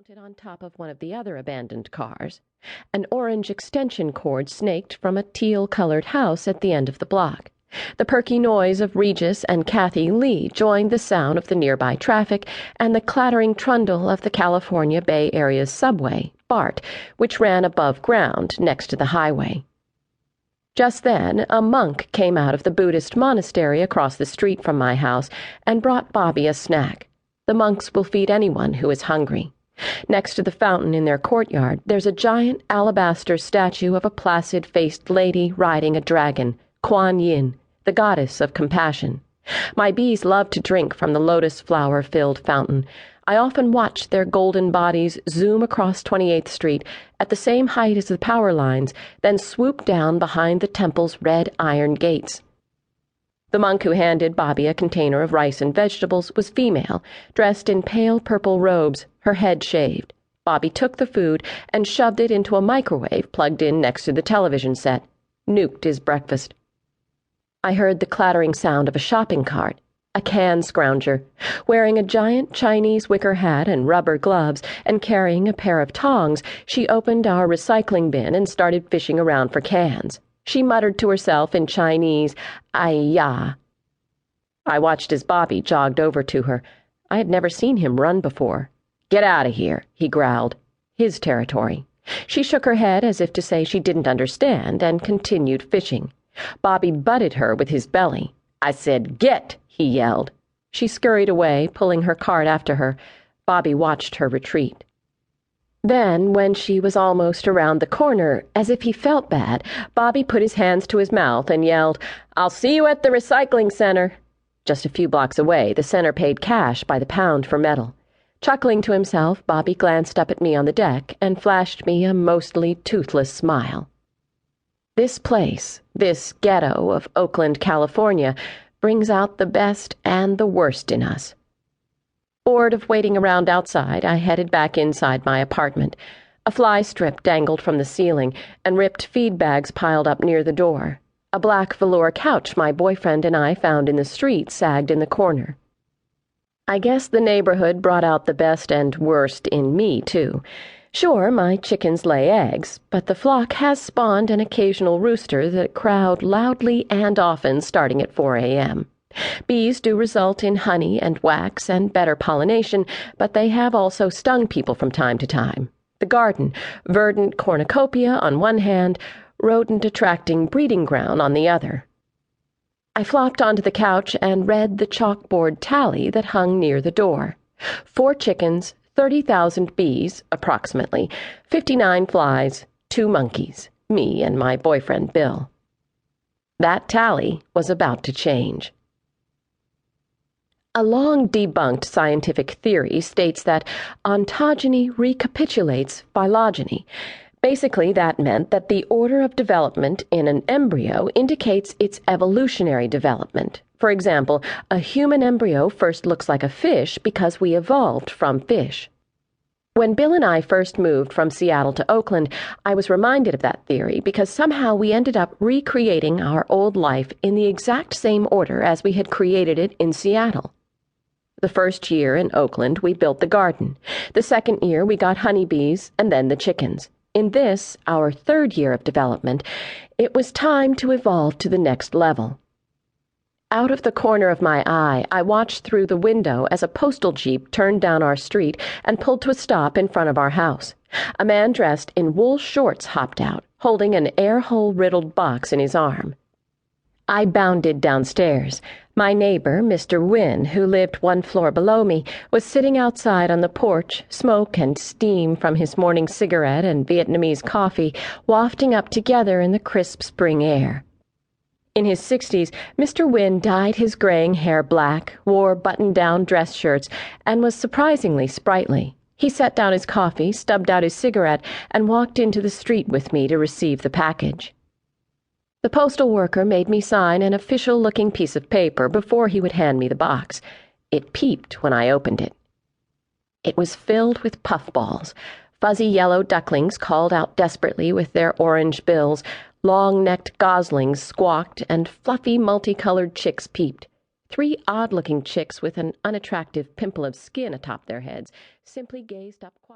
mounted on top of one of the other abandoned cars. An orange extension cord snaked from a teal-colored house at the end of the block. The perky noise of Regis and Kathy Lee joined the sound of the nearby traffic and the clattering trundle of the California Bay Area's subway, BART, which ran above ground next to the highway. Just then, a monk came out of the Buddhist monastery across the street from my house and brought Bobby a snack. The monks will feed anyone who is hungry. Next to the fountain in their courtyard, there's a giant alabaster statue of a placid-faced lady riding a dragon, Kuan Yin, the goddess of compassion. My bees love to drink from the lotus flower-filled fountain. I often watch their golden bodies zoom across 28th Street at the same height as the power lines, then swoop down behind the temple's red iron gates. The monk who handed Bobby a container of rice and vegetables was female, dressed in pale purple robes, her head shaved. Bobby took the food and shoved it into a microwave plugged in next to the television set, nuked his breakfast. I heard the clattering sound of a shopping cart, a can scrounger, wearing a giant Chinese wicker hat and rubber gloves and carrying a pair of tongs. She opened our recycling bin and started fishing around for cans. She muttered to herself in Chinese, "Ai ya." I watched as Bobby jogged over to her. I had never seen him run before. "Get out of here," he growled. His territory. She shook her head as if to say she didn't understand and continued fishing. Bobby butted her with his belly. "I said, get," he yelled. She scurried away, pulling her cart after her. Bobby watched her retreat. Then, when she was almost around the corner, as if he felt bad, Bobby put his hands to his mouth and yelled, "I'll see you at the recycling center." Just a few blocks away, the center paid cash by the pound for metal. Chuckling to himself, Bobby glanced up at me on the deck and flashed me a mostly toothless smile. This place, this ghetto of Oakland, California, brings out the best and the worst in us. Bored of waiting around outside, I headed back inside my apartment. A fly strip dangled from the ceiling, and ripped feed bags piled up near the door. A black velour couch my boyfriend and I found in the street sagged in the corner. I guess the neighborhood brought out the best and worst in me, too. Sure, my chickens lay eggs, but the flock has spawned an occasional rooster that crowed loudly and often starting at 4 a.m. Bees do result in honey and wax and better pollination, but they have also stung people from time to time. The garden, verdant cornucopia on one hand, rodent-attracting breeding ground on the other. I flopped onto the couch and read the chalkboard tally that hung near the door. 4 chickens, 30,000 bees, approximately, 59 flies, 2 monkeys, me and my boyfriend Bill. That tally was about to change. A long-debunked scientific theory states that ontogeny recapitulates phylogeny. Basically, that meant that the order of development in an embryo indicates its evolutionary development. For example, a human embryo first looks like a fish because we evolved from fish. When Bill and I first moved from Seattle to Oakland, I was reminded of that theory because somehow we ended up recreating our old life in the exact same order as we had created it in Seattle. The first year in Oakland, we built the garden. The second year, we got honeybees and then the chickens. In this, our 3rd year of development, it was time to evolve to the next level. Out of the corner of my eye, I watched through the window as a postal jeep turned down our street and pulled to a stop in front of our house. A man dressed in wool shorts hopped out, holding an air-hole-riddled box in his arm. I bounded downstairs. My neighbor, Mr. Wynne, who lived 1 floor below me, was sitting outside on the porch, smoke and steam from his morning cigarette and Vietnamese coffee wafting up together in the crisp spring air. In his 60s, Mr. Wynne dyed his graying hair black, wore button-down dress shirts, and was surprisingly sprightly. He set down his coffee, stubbed out his cigarette, and walked into the street with me to receive the package. The postal worker made me sign an official-looking piece of paper before he would hand me the box. It peeped when I opened it. It was filled with puffballs. Fuzzy yellow ducklings called out desperately with their orange bills, long-necked goslings squawked, and fluffy, multicolored chicks peeped. 3 odd-looking chicks with an unattractive pimple of skin atop their heads simply gazed up quietly.